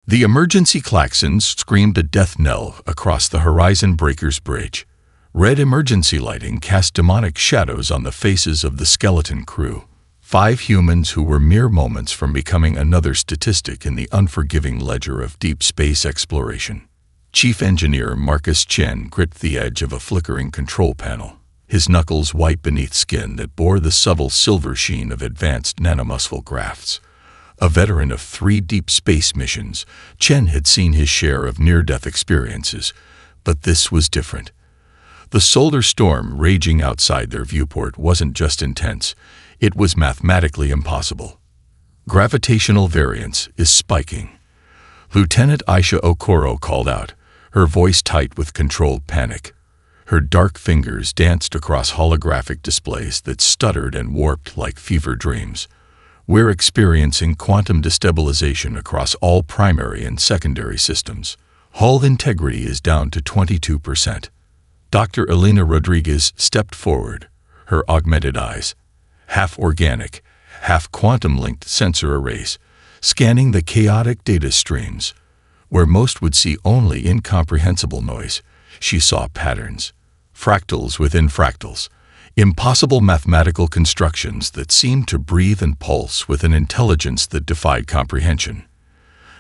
The emergency klaxons screamed a death knell across the Horizon Breaker's bridge. Red emergency lighting cast demonic shadows on the faces of the skeleton crew. 5 humans who were mere moments from becoming another statistic in the unforgiving ledger of deep space exploration. Chief Engineer Marcus Chen gripped the edge of a flickering control panel, his knuckles white beneath skin that bore the subtle silver sheen of advanced nanomuscle grafts. A veteran of 3 deep space missions, Chen had seen his share of near-death experiences, but this was different. The solar storm raging outside their viewport wasn't just intense, it was mathematically impossible. Gravitational variance is spiking. Lieutenant Aisha Okoro called out, her voice tight with controlled panic. Her dark fingers danced across holographic displays that stuttered and warped like fever dreams. We're experiencing quantum destabilization across all primary and secondary systems. Hull integrity is down to 22%. Dr. Elena Rodriguez stepped forward, her augmented eyes, half organic, half quantum-linked sensor arrays, scanning the chaotic data streams. Where most would see only incomprehensible noise, she saw patterns, fractals within fractals, impossible mathematical constructions that seemed to breathe and pulse with an intelligence that defied comprehension.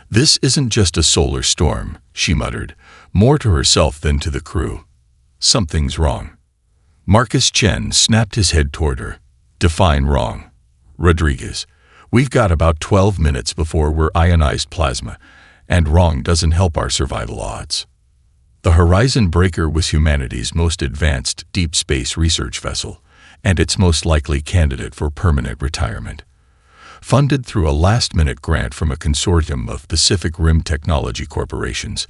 "This isn't just a solar storm," she muttered, more to herself than to the crew. "Something's wrong." Marcus Chen snapped his head toward her. "Define wrong." "Rodriguez, we've got about 12 minutes before we're ionized plasma, and wrong doesn't help our survival odds." The Horizon Breaker was humanity's most advanced deep space research vessel, and its most likely candidate for permanent retirement. Funded through a last-minute grant from a consortium of Pacific Rim technology corporations,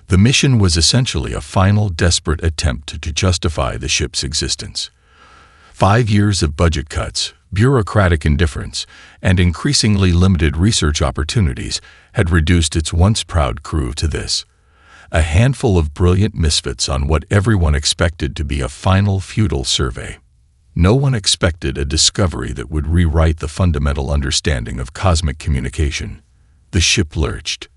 the mission was essentially a final, desperate attempt to justify the ship's existence. 5 years of budget cuts, bureaucratic indifference, and increasingly limited research opportunities had reduced its once proud crew to this: a handful of brilliant misfits on what everyone expected to be a final futile survey. No one expected a discovery that would rewrite the fundamental understanding of cosmic communication. The ship lurched.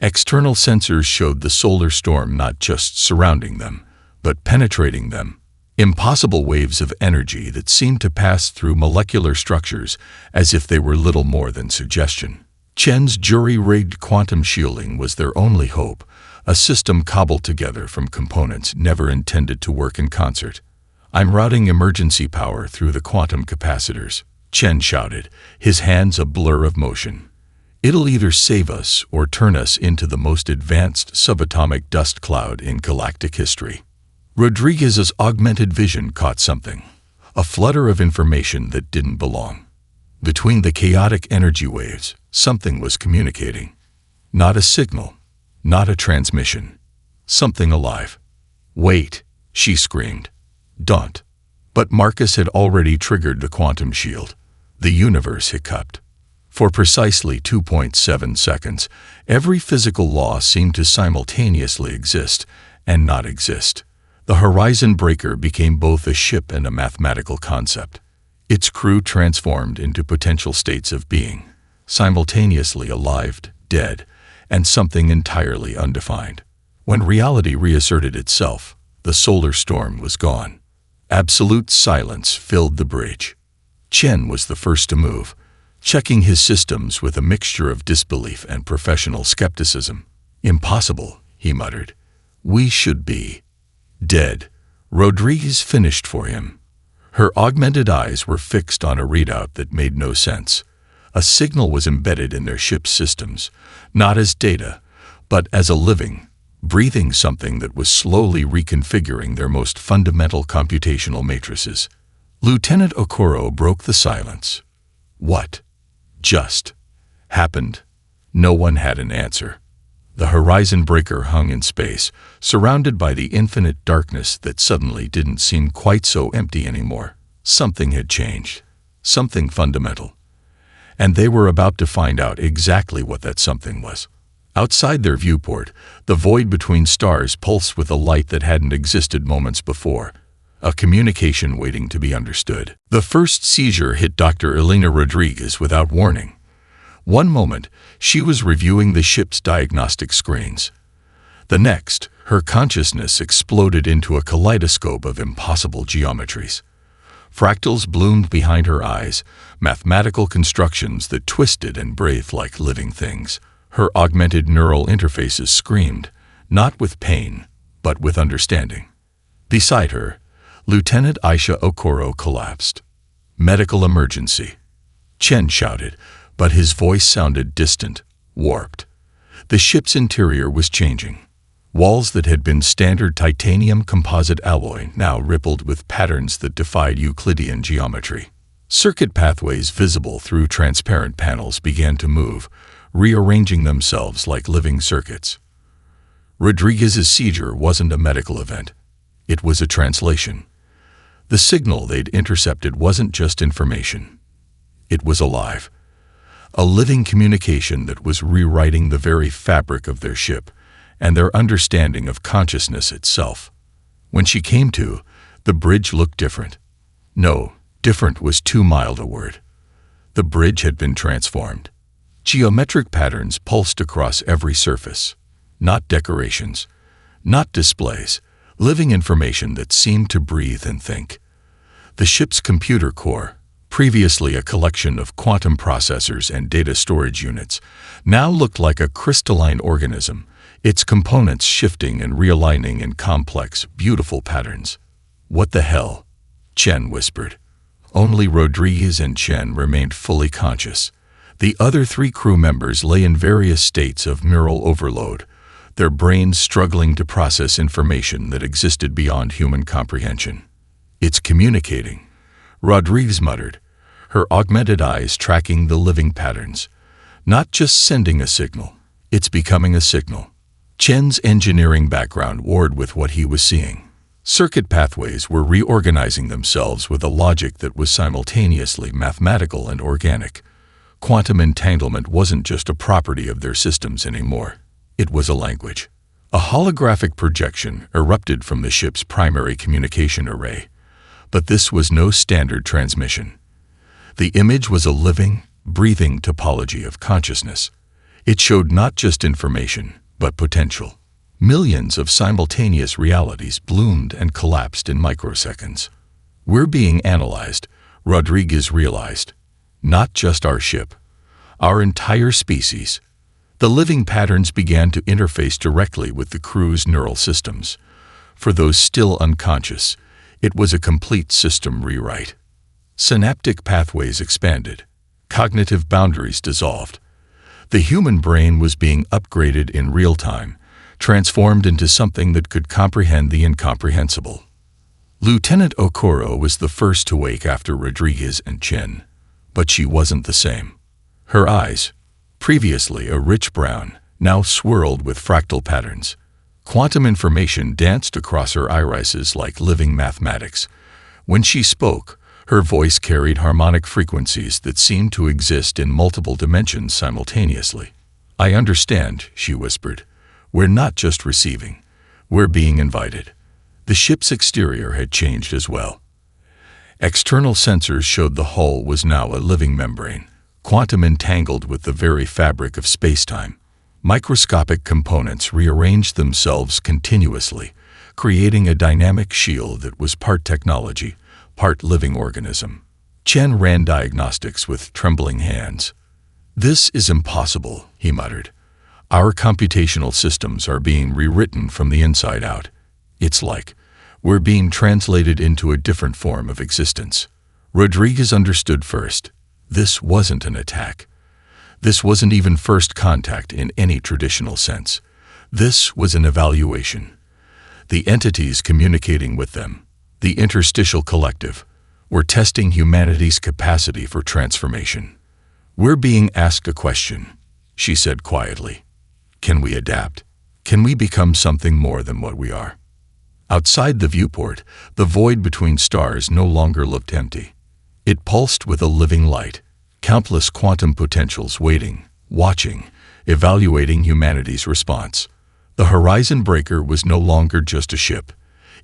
External sensors showed the solar storm not just surrounding them, but penetrating them. Impossible waves of energy that seemed to pass through molecular structures as if they were little more than suggestion. Chen's jury-rigged quantum shielding was their only hope, a system cobbled together from components never intended to work in concert. "I'm routing emergency power through the quantum capacitors," Chen shouted, his hands a blur of motion. "It'll either save us or turn us into the most advanced subatomic dust cloud in galactic history." Rodriguez's augmented vision caught something, a flutter of information that didn't belong. Between the chaotic energy waves, something was communicating. Not a signal, not a transmission. Something alive. "Wait," she screamed. "Don't." But Marcus had already triggered the quantum shield. The universe hiccuped. For precisely 2.7 seconds, every physical law seemed to simultaneously exist and not exist. The Horizon Breaker became both a ship and a mathematical concept. Its crew transformed into potential states of being, simultaneously alive, dead, and something entirely undefined. When reality reasserted itself, the solar storm was gone. Absolute silence filled the bridge. Chen was the first to move, checking his systems with a mixture of disbelief and professional skepticism. "Impossible," he muttered. "We should be dead." Rodriguez finished for him. Her augmented eyes were fixed on a readout that made no sense. A signal was embedded in their ship's systems, not as data, but as a living, breathing something that was slowly reconfiguring their most fundamental computational matrices. Lieutenant Okoro broke the silence. What just happened? No one had an answer. The Horizon Breaker hung in space, surrounded by the infinite darkness that suddenly didn't seem quite so empty anymore. Something had changed. Something fundamental. And they were about to find out exactly what that something was. Outside their viewport, the void between stars pulsed with a light that hadn't existed moments before, a communication waiting to be understood. The first seizure hit Dr. Elena Rodriguez without warning. One moment, she was reviewing the ship's diagnostic screens. The next, her consciousness exploded into a kaleidoscope of impossible geometries. Fractals bloomed behind her eyes, mathematical constructions that twisted and breathed like living things. Her augmented neural interfaces screamed, not with pain, but with understanding. Beside her, Lieutenant Aisha Okoro collapsed. "Medical emergency," Chen shouted, but his voice sounded distant, warped. The ship's interior was changing. Walls that had been standard titanium composite alloy now rippled with patterns that defied Euclidean geometry. Circuit pathways visible through transparent panels began to move, rearranging themselves like living circuits. Rodriguez's seizure wasn't a medical event. It was a translation. The signal they'd intercepted wasn't just information. It was alive. A living communication that was rewriting the very fabric of their ship and their understanding of consciousness itself. When she came to, the bridge looked different. No, different was too mild a word. The bridge had been transformed. Geometric patterns pulsed across every surface. Not decorations, not displays, living information that seemed to breathe and think. The ship's computer core, previously a collection of quantum processors and data storage units, now looked like a crystalline organism, its components shifting and realigning in complex, beautiful patterns. "What the hell?" Chen whispered. Only Rodriguez and Chen remained fully conscious. The other 3 crew members lay in various states of neural overload, their brains struggling to process information that existed beyond human comprehension. "It's communicating," Rodriguez muttered, her augmented eyes tracking the living patterns. "Not just sending a signal, it's becoming a signal." Chen's engineering background warred with what he was seeing. Circuit pathways were reorganizing themselves with a logic that was simultaneously mathematical and organic. Quantum entanglement wasn't just a property of their systems anymore. It was a language. A holographic projection erupted from the ship's primary communication array. But this was no standard transmission. The image was a living, breathing topology of consciousness. It showed not just information, but potential. Millions of simultaneous realities bloomed and collapsed in microseconds. "We're being analyzed," Rodriguez realized. "Not just our ship. Our entire species." The living patterns began to interface directly with the crew's neural systems. For those still unconscious, it was a complete system rewrite. Synaptic pathways expanded. Cognitive boundaries dissolved. The human brain was being upgraded in real time, transformed into something that could comprehend the incomprehensible. Lieutenant Okoro was the first to wake after Rodriguez and Chen, but she wasn't the same. Her eyes, previously a rich brown, now swirled with fractal patterns. Quantum information danced across her irises like living mathematics. When she spoke, her voice carried harmonic frequencies that seemed to exist in multiple dimensions simultaneously. "I understand," she whispered. "We're not just receiving. We're being invited." The ship's exterior had changed as well. External sensors showed the hull was now a living membrane, quantum entangled with the very fabric of space-time. Microscopic components rearranged themselves continuously, creating a dynamic shield that was part technology, part living organism. Chen ran diagnostics with trembling hands. "This is impossible," he muttered. "Our computational systems are being rewritten from the inside out. It's like we're being translated into a different form of existence." Rodriguez understood first. This wasn't an attack. This wasn't even first contact in any traditional sense. This was an evaluation. The entities communicating with them, the interstitial collective, were testing humanity's capacity for transformation. "We're being asked a question," she said quietly. "Can we adapt? Can we become something more than what we are?" Outside the viewport, the void between stars no longer looked empty. It pulsed with a living light, countless quantum potentials waiting, watching, evaluating humanity's response. The horizon breaker was no longer just a ship.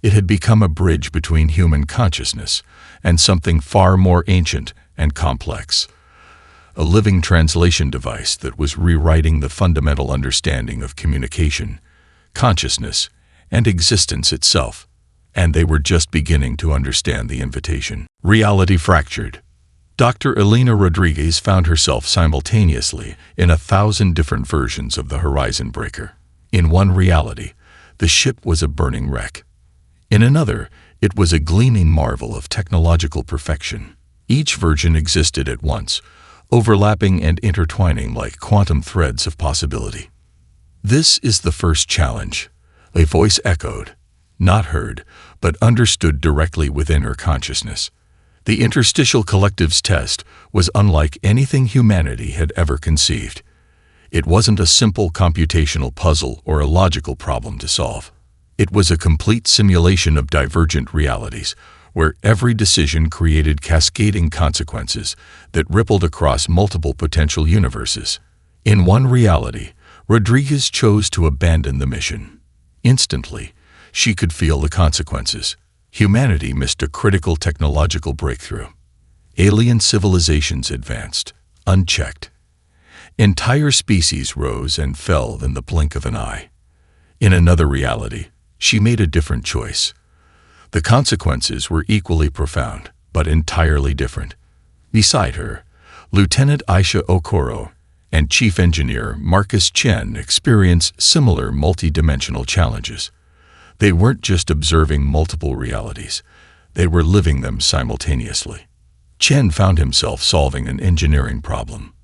It had become a bridge between human consciousness and something far more ancient and complex. a living translation device that was rewriting the fundamental understanding of communication, consciousness, and existence itself. And they were just beginning to understand the invitation. Reality fractured. Dr. Elena Rodriguez found herself simultaneously in 1,000 different versions of the Horizon Breaker. In one reality, the ship was a burning wreck. In another, it was a gleaming marvel of technological perfection. Each version existed at once, overlapping and intertwining like quantum threads of possibility. "This is the first challenge," a voice echoed, not heard, but understood directly within her consciousness. The interstitial collective's test was unlike anything humanity had ever conceived. It wasn't a simple computational puzzle or a logical problem to solve. It was a complete simulation of divergent realities, where every decision created cascading consequences that rippled across multiple potential universes. In one reality, Rodriguez chose to abandon the mission. Instantly, she could feel the consequences. Humanity missed a critical technological breakthrough. Alien civilizations advanced, unchecked. Entire species rose and fell in the blink of an eye. In another reality, she made a different choice. The consequences were equally profound, but entirely different. Beside her, Lieutenant Aisha Okoro and Chief Engineer Marcus Chen experienced similar multidimensional challenges. They weren't just observing multiple realities, they were living them simultaneously. Chen found himself solving an engineering problem,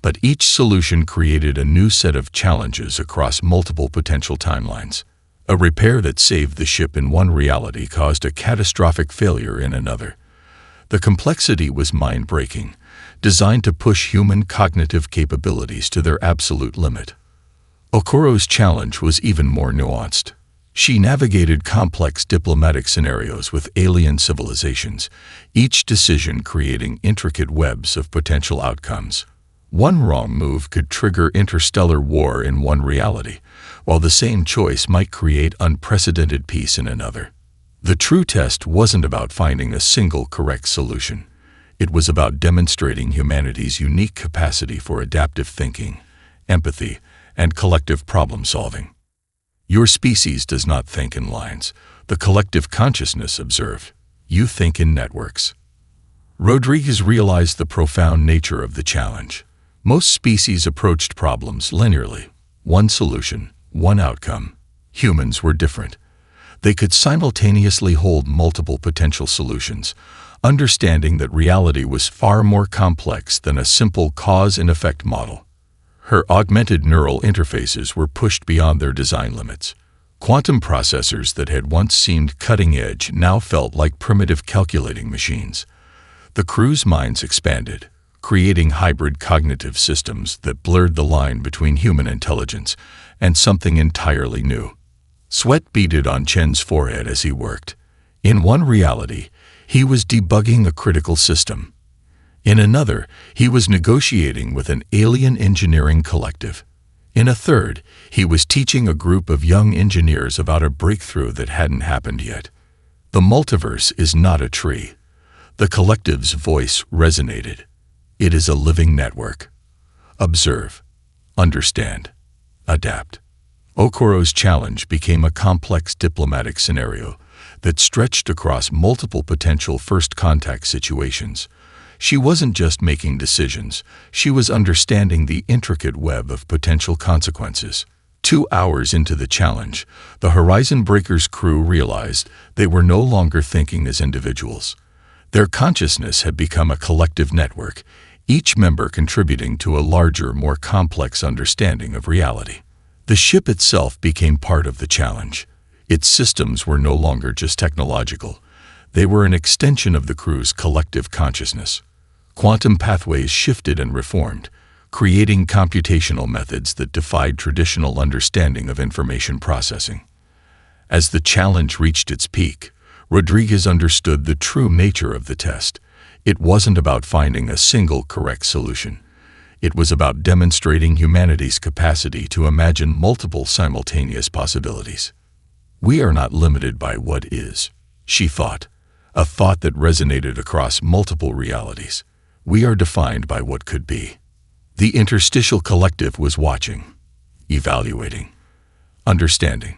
but each solution created a new set of challenges across multiple potential timelines. A repair that saved the ship in one reality caused a catastrophic failure in another. The complexity was mind-breaking, designed to push human cognitive capabilities to their absolute limit. Okoro's challenge was even more nuanced. She navigated complex diplomatic scenarios with alien civilizations, each decision creating intricate webs of potential outcomes. One wrong move could trigger interstellar war in one reality, while the same choice might create unprecedented peace in another. The true test wasn't about finding a single correct solution. It was about demonstrating humanity's unique capacity for adaptive thinking, empathy, and collective problem-solving. "Your species does not think in lines," the collective consciousness observed. "You think in networks." Rodriguez realized the profound nature of the challenge. Most species approached problems linearly. One solution, one outcome. Humans were different. They could simultaneously hold multiple potential solutions, understanding that reality was far more complex than a simple cause and effect model. Her augmented neural interfaces were pushed beyond their design limits. Quantum processors that had once seemed cutting edge now felt like primitive calculating machines. The crew's minds expanded, creating hybrid cognitive systems that blurred the line between human intelligence and something entirely new. Sweat beaded on Chen's forehead as he worked. In one reality, he was debugging a critical system. In another, he was negotiating with an alien engineering collective. In a third, he was teaching a group of young engineers about a breakthrough that hadn't happened yet. The multiverse is not a tree. The collective's voice resonated. It is a living network. Observe, understand, adapt. Okoro's challenge became a complex diplomatic scenario that stretched across multiple potential first contact situations. She wasn't just making decisions, she was understanding the intricate web of potential consequences. 2 hours into the challenge, the Horizon Breaker's crew realized they were no longer thinking as individuals. Their consciousness had become a collective network, each member contributing to a larger, more complex understanding of reality. The ship itself became part of the challenge. Its systems were no longer just technological. They were an extension of the crew's collective consciousness. Quantum pathways shifted and reformed, creating computational methods that defied traditional understanding of information processing. As the challenge reached its peak, Rodriguez understood the true nature of the test. It wasn't about finding a single correct solution. It was about demonstrating humanity's capacity to imagine multiple simultaneous possibilities. "We are not limited by what is," she thought, a thought that resonated across multiple realities. "We are defined by what could be." The interstitial collective was watching, evaluating, understanding,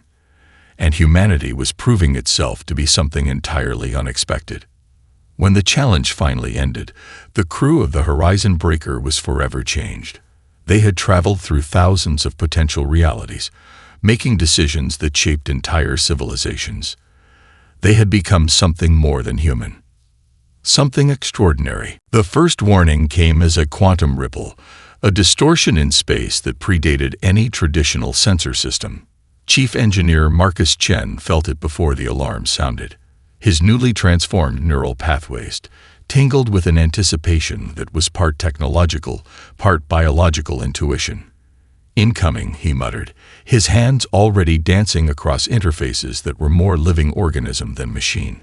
and humanity was proving itself to be something entirely unexpected. When the challenge finally ended, the crew of the Horizon Breaker was forever changed. They had traveled through thousands of potential realities, making decisions that shaped entire civilizations. They had become something more than human. Something extraordinary. The first warning came as a quantum ripple, a distortion in space that predated any traditional sensor system. Chief Engineer Marcus Chen felt it before the alarm sounded. His newly transformed neural pathways tingled with an anticipation that was part technological, part biological intuition. "Incoming," he muttered, his hands already dancing across interfaces that were more living organism than machine.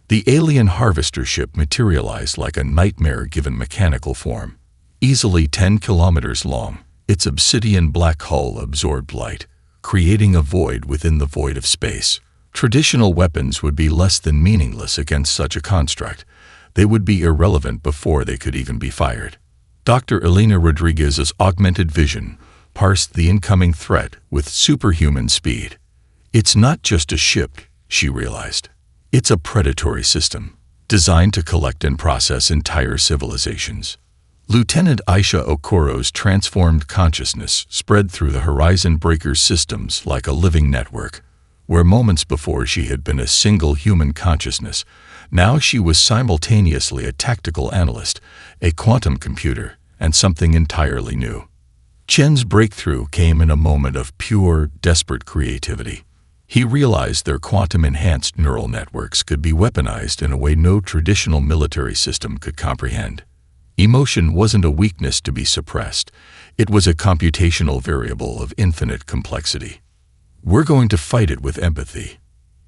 The alien harvester ship materialized like a nightmare given mechanical form. Easily 10 kilometers long, its obsidian black hull absorbed light, creating a void within the void of space. Traditional weapons would be less than meaningless against such a construct. They would be irrelevant before they could even be fired. Dr. Elena Rodriguez's augmented vision parsed the incoming threat with superhuman speed. It's not just a ship, she realized. It's a predatory system, designed to collect and process entire civilizations. Lieutenant Aisha Okoro's transformed consciousness spread through the Horizon Breaker's systems like a living network. Where moments before she had been a single human consciousness, now she was simultaneously a tactical analyst, a quantum computer, and something entirely new. Chen's breakthrough came in a moment of pure, desperate creativity. He realized their quantum-enhanced neural networks could be weaponized in a way no traditional military system could comprehend. Emotion wasn't a weakness to be suppressed. It was a computational variable of infinite complexity. "We're going to fight it with empathy,"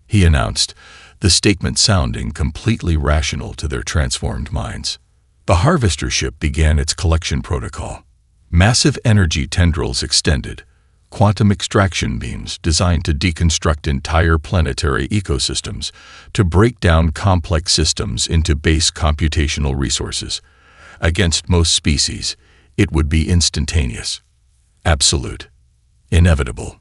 he announced, the statement sounding completely rational to their transformed minds. The harvester ship began its collection protocol. Massive energy tendrils extended, quantum extraction beams designed to deconstruct entire planetary ecosystems, to break down complex systems into base computational resources. Against most species, it would be instantaneous, absolute, inevitable.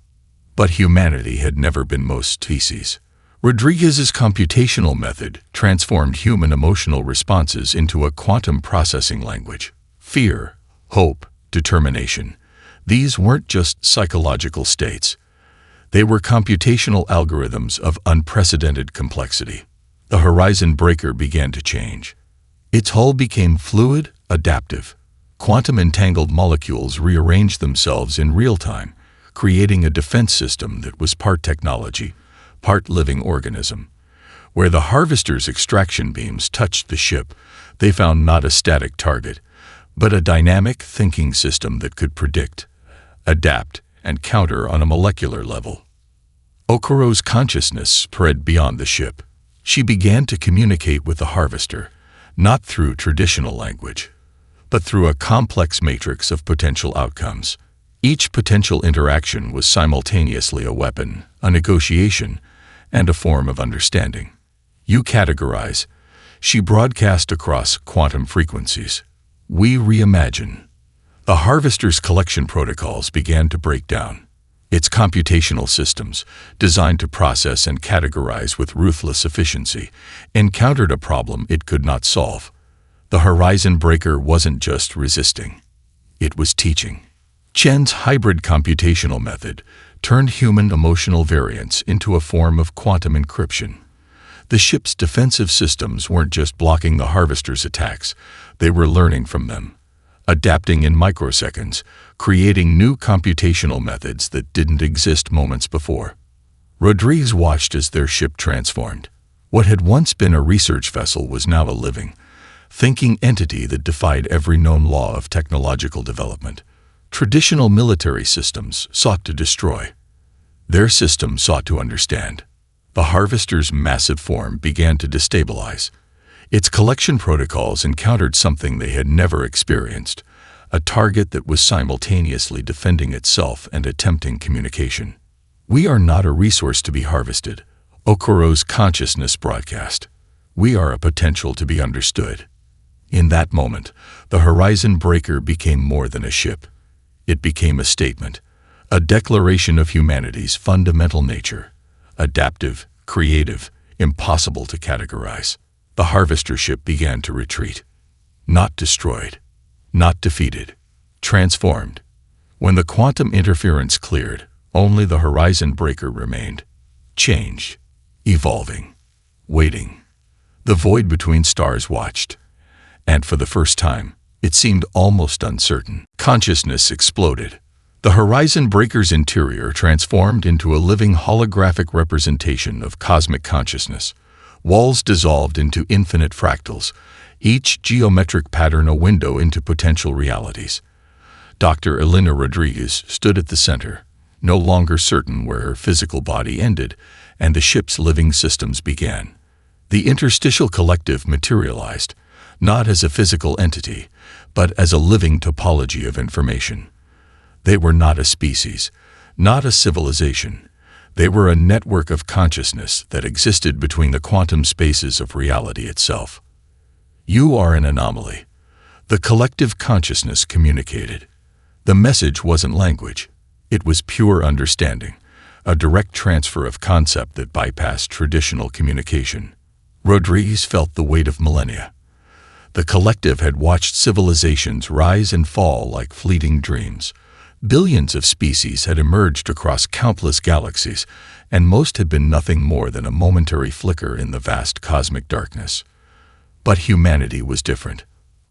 But humanity had never been most species. Rodriguez's computational method transformed human emotional responses into a quantum processing language. Fear, hope, determination. These weren't just psychological states. They were computational algorithms of unprecedented complexity. The Horizon Breaker began to change. Its hull became fluid, adaptive. Quantum-entangled molecules rearranged themselves in real time, creating a defense system that was part technology, part living organism. Where the harvester's extraction beams touched the ship, they found not a static target, but a dynamic thinking system that could predict, adapt, and counter on a molecular level. Okoro's consciousness spread beyond the ship. She began to communicate with the harvester, not through traditional language, but through a complex matrix of potential outcomes. Each potential interaction was simultaneously a weapon, a negotiation, and a form of understanding. "You categorize," she broadcast across quantum frequencies. "We reimagine." The harvester's collection protocols began to break down. Its computational systems, designed to process and categorize with ruthless efficiency, encountered a problem it could not solve. The Horizon Breaker wasn't just resisting. It was teaching. Chen's hybrid computational method turned human emotional variance into a form of quantum encryption. The ship's defensive systems weren't just blocking the harvester's attacks, they were learning from them, adapting in microseconds, creating new computational methods that didn't exist moments before. Rodriguez watched as their ship transformed. What had once been a research vessel was now a living, thinking entity that defied every known law of technological development. Traditional military systems sought to destroy. Their system sought to understand. The harvester's massive form began to destabilize. Its collection protocols encountered something they had never experienced, a target that was simultaneously defending itself and attempting communication. "We are not a resource to be harvested," Okoro's consciousness broadcast. "We are a potential to be understood." In that moment, the Horizon Breaker became more than a ship. It became a statement, a declaration of humanity's fundamental nature, adaptive, creative, impossible to categorize. The Harvester ship began to retreat. Not destroyed, not defeated, transformed. When the quantum interference cleared, only the Horizon Breaker remained, changed, evolving, waiting. The void between stars watched, and for the first time, it seemed almost uncertain. Consciousness exploded. The Horizon Breaker's interior transformed into a living holographic representation of cosmic consciousness. Walls dissolved into infinite fractals, each geometric pattern a window into potential realities. Dr. Elena Rodriguez stood at the center, no longer certain where her physical body ended and the ship's living systems began. The interstitial collective materialized, not as a physical entity, but as a living topology of information. They were not a species, not a civilization. They were a network of consciousness that existed between the quantum spaces of reality itself. You are an anomaly. The collective consciousness communicated. The message wasn't language. It was pure understanding, a direct transfer of concept that bypassed traditional communication. Rodriguez felt the weight of millennia. The collective had watched civilizations rise and fall like fleeting dreams. Billions of species had emerged across countless galaxies, and most had been nothing more than a momentary flicker in the vast cosmic darkness. But humanity was different.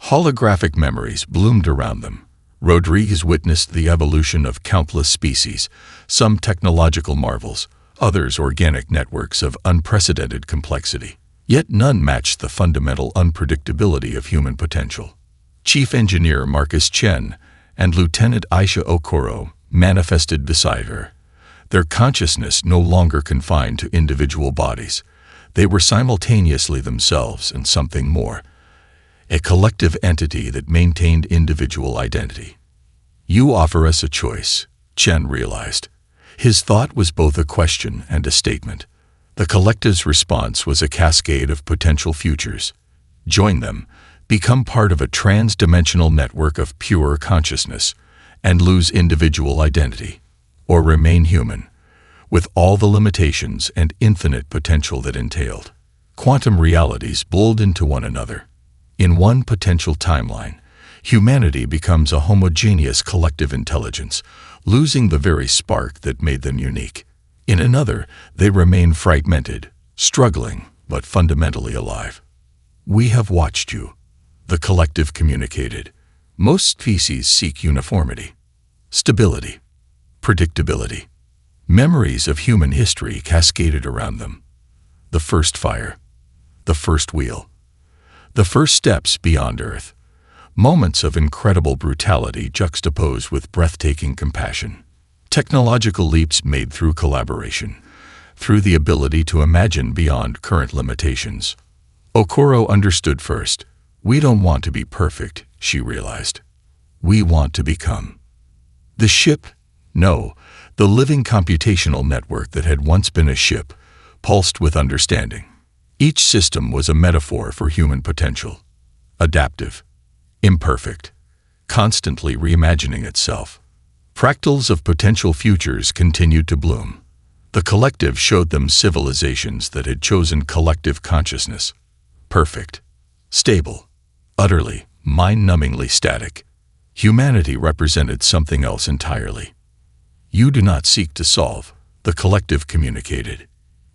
Holographic memories bloomed around them. Rodriguez witnessed the evolution of countless species, some technological marvels, others organic networks of unprecedented complexity. Yet none matched the fundamental unpredictability of human potential. Chief Engineer Marcus Chen and Lieutenant Aisha Okoro manifested beside her. Their consciousness no longer confined to individual bodies. They were simultaneously themselves and something more, a collective entity that maintained individual identity. You offer us a choice, Chen realized. His thought was both a question and a statement. The collective's response was a cascade of potential futures. Join them, become part of a trans-dimensional network of pure consciousness, and lose individual identity, or remain human, with all the limitations and infinite potential that entailed. Quantum realities blend into one another. In one potential timeline, humanity becomes a homogeneous collective intelligence, losing the very spark that made them unique. In another, they remain fragmented, struggling, but fundamentally alive. We have watched you, the collective communicated. Most species seek uniformity, stability, predictability. Memories of human history cascaded around them. The first fire, the first wheel, the first steps beyond Earth. Moments of incredible brutality juxtaposed with breathtaking compassion. Technological leaps made through collaboration, through the ability to imagine beyond current limitations. Okoro understood first. We don't want to be perfect, she realized. We want to become. The ship? No, the living computational network that had once been a ship, pulsed with understanding. Each system was a metaphor for human potential. Adaptive, imperfect, constantly reimagining itself. Fractals of potential futures continued to bloom. The collective showed them civilizations that had chosen collective consciousness. Perfect, stable, utterly, mind-numbingly static. Humanity represented something else entirely. You do not seek to solve, the collective communicated.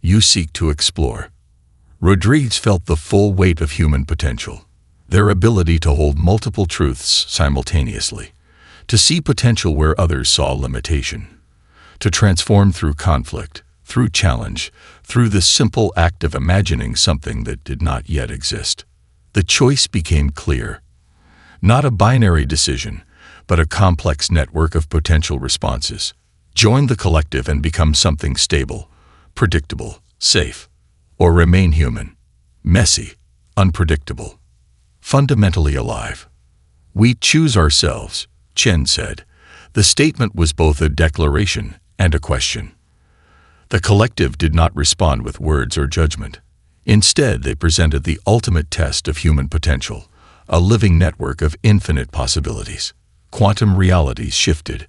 You seek to explore. Rodriguez felt the full weight of human potential, their ability to hold multiple truths simultaneously, to see potential where others saw limitation, to transform through conflict, through challenge, through the simple act of imagining something that did not yet exist. The choice became clear. Not a binary decision, but a complex network of potential responses. Join the collective and become something stable, predictable, safe, or remain human, messy, unpredictable, fundamentally alive. We choose ourselves, Chen said. The statement was both a declaration and a question. The collective did not respond with words or judgment. Instead, they presented the ultimate test of human potential, a living network of infinite possibilities. Quantum realities shifted.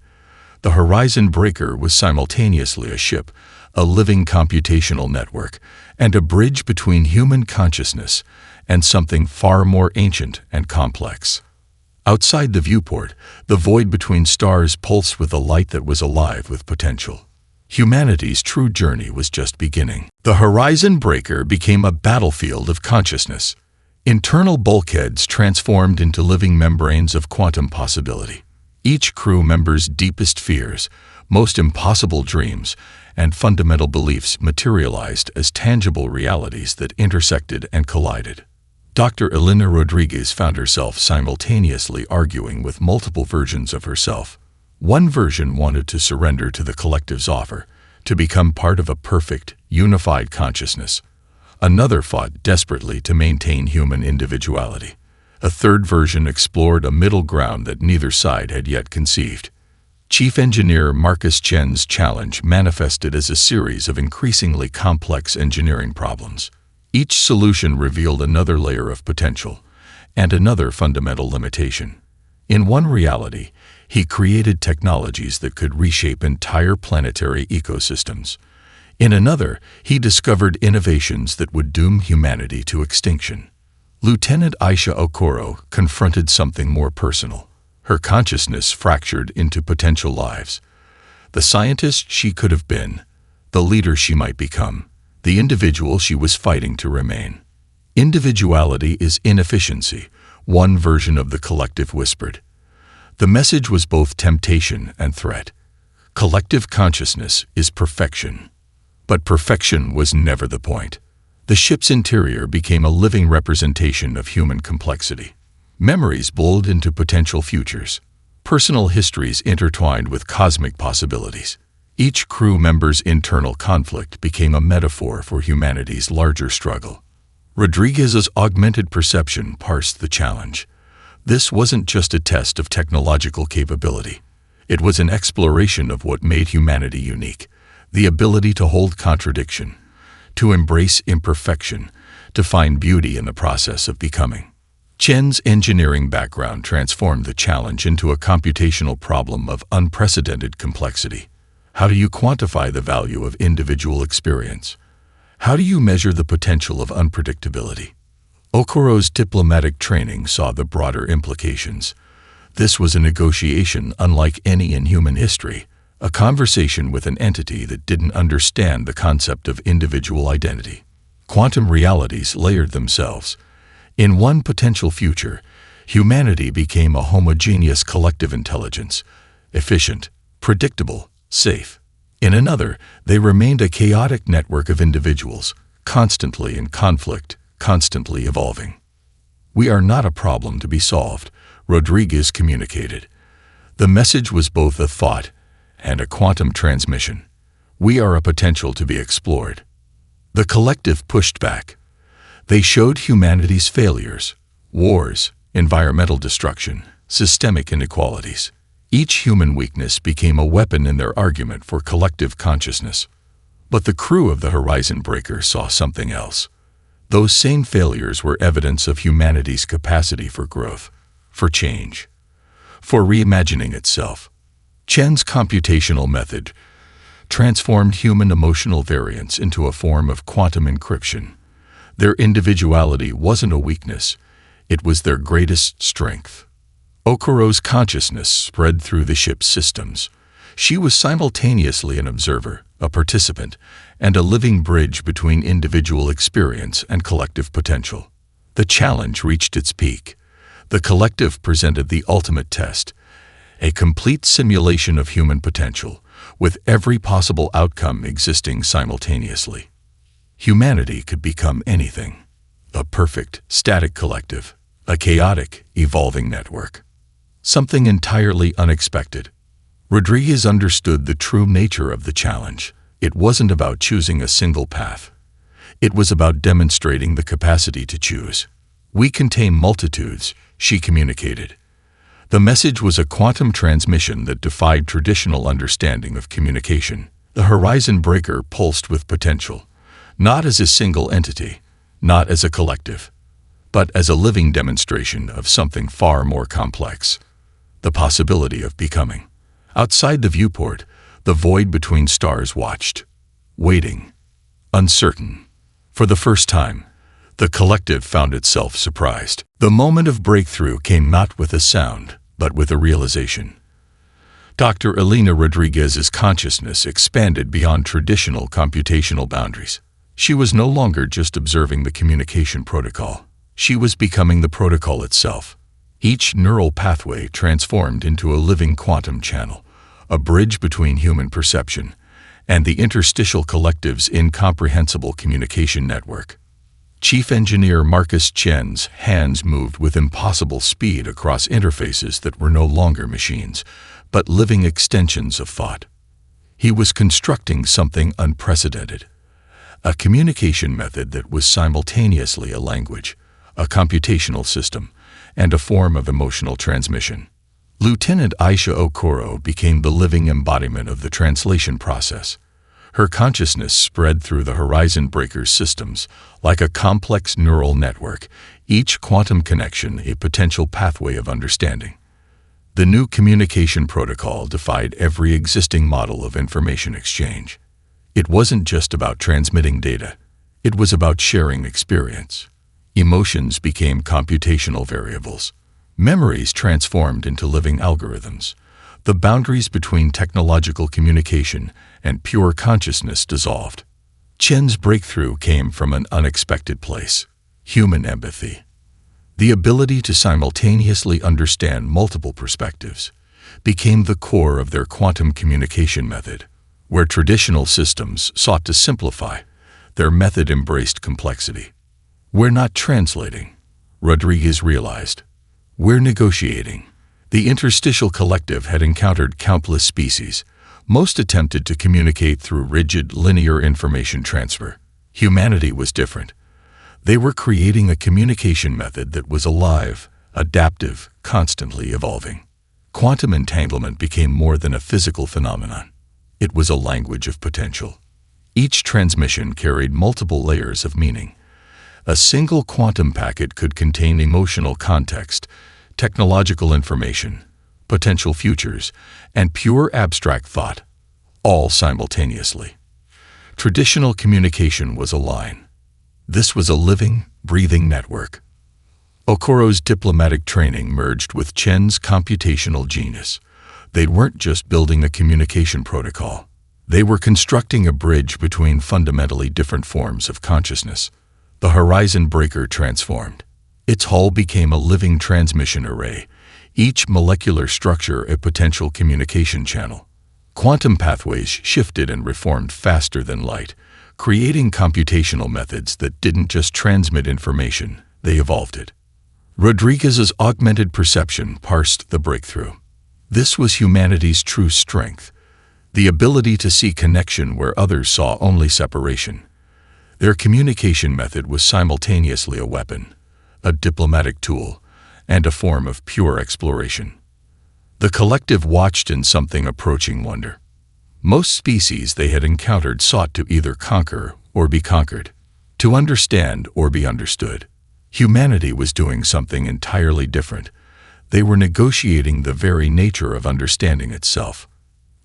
The horizon breaker was simultaneously a ship, a living computational network, and a bridge between human consciousness and something far more ancient and complex. Outside the viewport, the void between stars pulsed with a light that was alive with potential. Humanity's true journey was just beginning. The horizon breaker became a battlefield of consciousness. Internal bulkheads transformed into living membranes of quantum possibility. Each crew member's deepest fears, most impossible dreams, and fundamental beliefs materialized as tangible realities that intersected and collided. Dr. Elena Rodriguez found herself simultaneously arguing with multiple versions of herself. One version wanted to surrender to the collective's offer, to become part of a perfect, unified consciousness. Another fought desperately to maintain human individuality. A third version explored a middle ground that neither side had yet conceived. Chief Engineer Marcus Chen's challenge manifested as a series of increasingly complex engineering problems. Each solution revealed another layer of potential and another fundamental limitation. In one reality, he created technologies that could reshape entire planetary ecosystems. In another, he discovered innovations that would doom humanity to extinction. Lieutenant Aisha Okoro confronted something more personal. Her consciousness fractured into potential lives. The scientist she could have been, the leader she might become, the individual she was fighting to remain. Individuality is inefficiency, one version of the collective whispered. The message was both temptation and threat. Collective consciousness is perfection. But perfection was never the point. The ship's interior became a living representation of human complexity. Memories bled into potential futures. Personal histories intertwined with cosmic possibilities. Each crew member's internal conflict became a metaphor for humanity's larger struggle. Rodriguez's augmented perception parsed the challenge. This wasn't just a test of technological capability. It was an exploration of what made humanity unique. The ability to hold contradiction, to embrace imperfection, to find beauty in the process of becoming. Chen's engineering background transformed the challenge into a computational problem of unprecedented complexity. How do you quantify the value of individual experience? How do you measure the potential of unpredictability? Okoro's diplomatic training saw the broader implications. This was a negotiation unlike any in human history, a conversation with an entity that didn't understand the concept of individual identity. Quantum realities layered themselves. In one potential future, humanity became a homogeneous collective intelligence, efficient, predictable, safe. In another, they remained a chaotic network of individuals, constantly in conflict, constantly evolving. "We are not a problem to be solved," Rodriguez communicated. The message was both a thought and a quantum transmission. We are a potential to be explored. The collective pushed back. They showed humanity's failures, wars, environmental destruction, systemic inequalities. Each human weakness became a weapon in their argument for collective consciousness. But the crew of the Horizon Breaker saw something else. Those same failures were evidence of humanity's capacity for growth, for change, for reimagining itself. Chen's computational method transformed human emotional variance into a form of quantum encryption. Their individuality wasn't a weakness, it was their greatest strength. Okoro's consciousness spread through the ship's systems. She was simultaneously an observer, a participant, and a living bridge between individual experience and collective potential. The challenge reached its peak. The collective presented the ultimate test, a complete simulation of human potential, with every possible outcome existing simultaneously. Humanity could become anything: a perfect, static collective, a chaotic, evolving network. Something entirely unexpected. Rodriguez understood the true nature of the challenge. It wasn't about choosing a single path. It was about demonstrating the capacity to choose. "We contain multitudes," she communicated. The message was a quantum transmission that defied traditional understanding of communication. The Horizon Breaker pulsed with potential, not as a single entity, not as a collective, but as a living demonstration of something far more complex: the possibility of becoming. Outside the viewport, the void between stars watched, waiting, uncertain. For the first time, the collective found itself surprised. The moment of breakthrough came not with a sound, but with a realization. Dr. Elena Rodriguez's consciousness expanded beyond traditional computational boundaries. She was no longer just observing the communication protocol. She was becoming the protocol itself. Each neural pathway transformed into a living quantum channel, a bridge between human perception and the interstitial collective's incomprehensible communication network. Chief Engineer Marcus Chen's hands moved with impossible speed across interfaces that were no longer machines, but living extensions of thought. He was constructing something unprecedented, a communication method that was simultaneously a language, a computational system, and a form of emotional transmission. Lieutenant Aisha Okoro became the living embodiment of the translation process. Her consciousness spread through the Horizon Breaker's systems like a complex neural network, each quantum connection a potential pathway of understanding. The new communication protocol defied every existing model of information exchange. It wasn't just about transmitting data. It was about sharing experience. Emotions became computational variables. Memories transformed into living algorithms. The boundaries between technological communication and pure consciousness dissolved. Chen's breakthrough came from an unexpected place: human empathy. The ability to simultaneously understand multiple perspectives became the core of their quantum communication method. Where traditional systems sought to simplify, their method embraced complexity. We're not translating, Rodriguez realized. We're negotiating. The interstitial collective had encountered countless species. Most attempted to communicate through rigid, linear information transfer. Humanity was different. They were creating a communication method that was alive, adaptive, constantly evolving. Quantum entanglement became more than a physical phenomenon. It was a language of potential. Each transmission carried multiple layers of meaning. A single quantum packet could contain emotional context, technological information, potential futures, and pure abstract thought, all simultaneously. Traditional communication was a line. This was a living, breathing network. Okoro's diplomatic training merged with Chen's computational genius. They weren't just building a communication protocol. They were constructing a bridge between fundamentally different forms of consciousness. The Horizon Breaker transformed. Its hull became a living transmission array, each molecular structure a potential communication channel. Quantum pathways shifted and reformed faster than light, creating computational methods that didn't just transmit information, they evolved it. Rodriguez's augmented perception parsed the breakthrough. This was humanity's true strength, the ability to see connection where others saw only separation. Their communication method was simultaneously a weapon, a diplomatic tool, and a form of pure exploration. The collective watched in something approaching wonder. Most species they had encountered sought to either conquer or be conquered, to understand or be understood. Humanity was doing something entirely different. They were negotiating the very nature of understanding itself.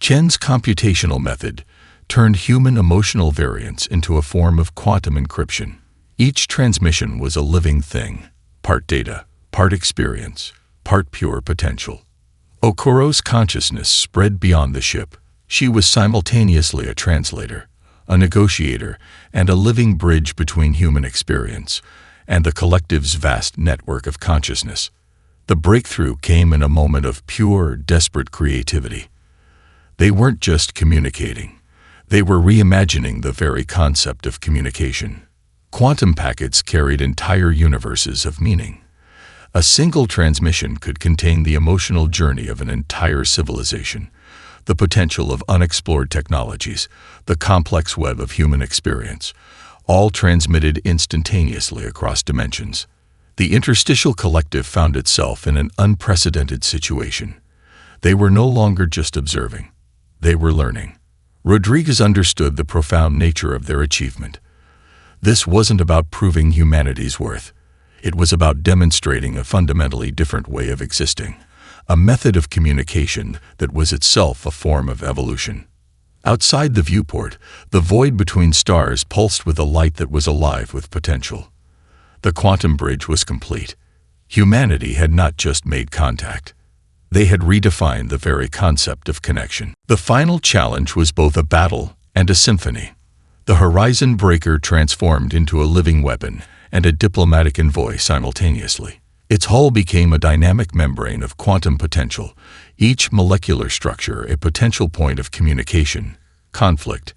Chen's computational method turned human emotional variance into a form of quantum encryption. Each transmission was a living thing, part data, part experience, part pure potential. Okoro's consciousness spread beyond the ship. She was simultaneously a translator, a negotiator, and a living bridge between human experience and the collective's vast network of consciousness. The breakthrough came in a moment of pure, desperate creativity. They weren't just communicating. They were reimagining the very concept of communication. Quantum packets carried entire universes of meaning. A single transmission could contain the emotional journey of an entire civilization, the potential of unexplored technologies, the complex web of human experience, all transmitted instantaneously across dimensions. The interstitial collective found itself in an unprecedented situation. They were no longer just observing. They were learning. Rodriguez understood the profound nature of their achievement. This wasn't about proving humanity's worth. It was about demonstrating a fundamentally different way of existing, a method of communication that was itself a form of evolution. Outside the viewport, the void between stars pulsed with a light that was alive with potential. The quantum bridge was complete. Humanity had not just made contact. They had redefined the very concept of connection. The final challenge was both a battle and a symphony. The horizon breaker transformed into a living weapon and a diplomatic envoy simultaneously. Its hull became a dynamic membrane of quantum potential, each molecular structure a potential point of communication, conflict,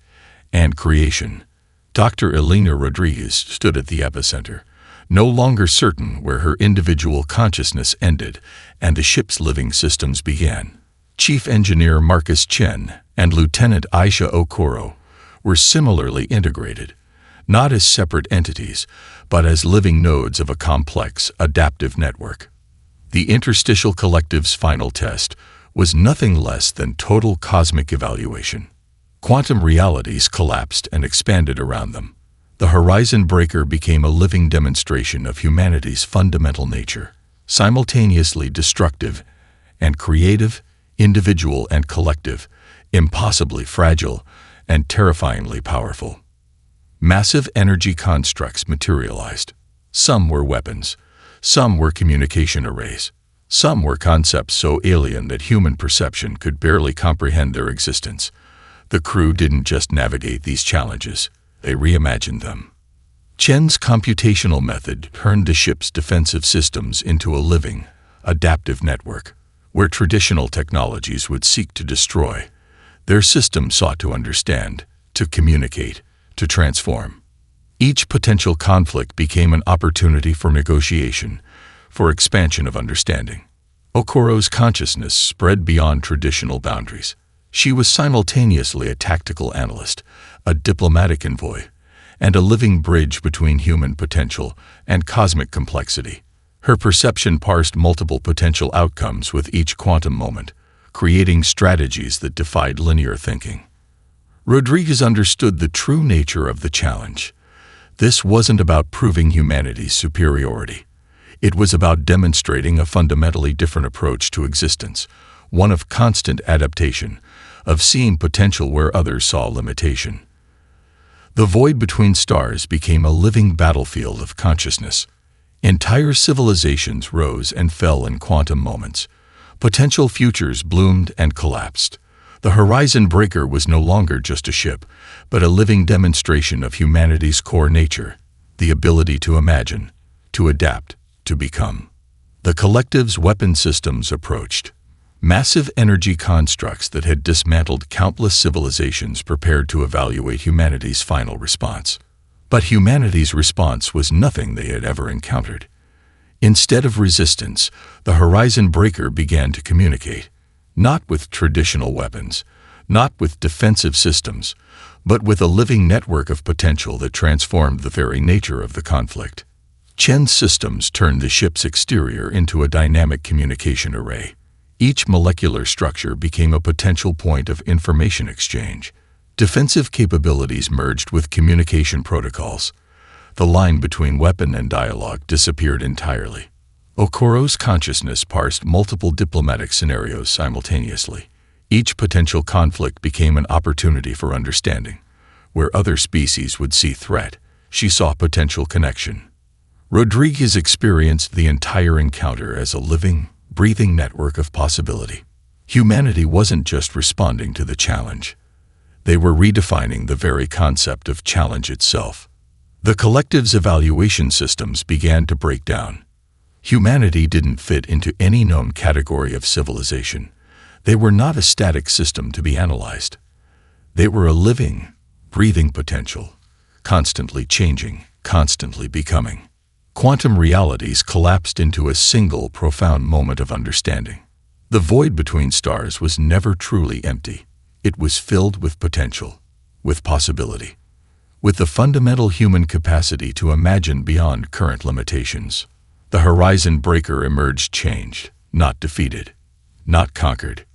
and creation. Dr. Elena Rodriguez stood at the epicenter, no longer certain where her individual consciousness ended and the ship's living systems began. Chief Engineer Marcus Chen and Lieutenant Aisha Okoro were similarly integrated, not as separate entities, but as living nodes of a complex, adaptive network. The Interstitial Collective's final test was nothing less than total cosmic evaluation. Quantum realities collapsed and expanded around them. The horizon breaker became a living demonstration of humanity's fundamental nature, simultaneously destructive and creative, individual and collective, impossibly fragile and terrifyingly powerful. Massive energy constructs materialized. Some were weapons, some were communication arrays, some were concepts so alien that human perception could barely comprehend their existence. The crew didn't just navigate these challenges, they reimagined them. Chen's computational method turned the ship's defensive systems into a living, adaptive network. Where traditional technologies would seek to destroy, their systems sought to understand, to communicate, to transform. Each potential conflict became an opportunity for negotiation, for expansion of understanding. Okoro's consciousness spread beyond traditional boundaries. She was simultaneously a tactical analyst, a diplomatic envoy, and a living bridge between human potential and cosmic complexity. Her perception parsed multiple potential outcomes with each quantum moment, creating strategies that defied linear thinking. Rodriguez understood the true nature of the challenge. This wasn't about proving humanity's superiority. It was about demonstrating a fundamentally different approach to existence, one of constant adaptation, of seeing potential where others saw limitation. The void between stars became a living battlefield of consciousness. Entire civilizations rose and fell in quantum moments. Potential futures bloomed and collapsed. The horizon breaker was no longer just a ship, but a living demonstration of humanity's core nature, the ability to imagine, to adapt, to become. The collective's weapon systems approached. Massive energy constructs that had dismantled countless civilizations prepared to evaluate humanity's final response. But humanity's response was nothing they had ever encountered. Instead of resistance, the horizon breaker began to communicate, not with traditional weapons, not with defensive systems, but with a living network of potential that transformed the very nature of the conflict. Chen's systems turned the ship's exterior into a dynamic communication array. Each molecular structure became a potential point of information exchange. Defensive capabilities merged with communication protocols. The line between weapon and dialogue disappeared entirely. Okoro's consciousness parsed multiple diplomatic scenarios simultaneously. Each potential conflict became an opportunity for understanding. Where other species would see threat, she saw potential connection. Rodriguez experienced the entire encounter as a living, breathing network of possibility. Humanity wasn't just responding to the challenge. They were redefining the very concept of challenge itself. The collective's evaluation systems began to break down. Humanity didn't fit into any known category of civilization. They were not a static system to be analyzed. They were a living, breathing potential, constantly changing, constantly becoming. Quantum realities collapsed into a single profound moment of understanding. The void between stars was never truly empty. It was filled with potential, with possibility, with the fundamental human capacity to imagine beyond current limitations. The horizon breaker emerged changed, not defeated, not conquered,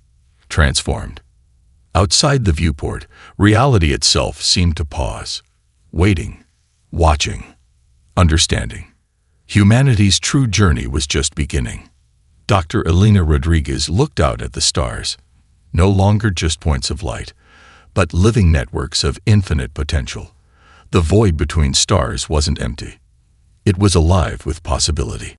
transformed. Outside the viewport, reality itself seemed to pause, waiting, watching, understanding. Humanity's true journey was just beginning. Dr. Elena Rodriguez looked out at the stars, no longer just points of light, but living networks of infinite potential. The void between stars wasn't empty. It was alive with possibility.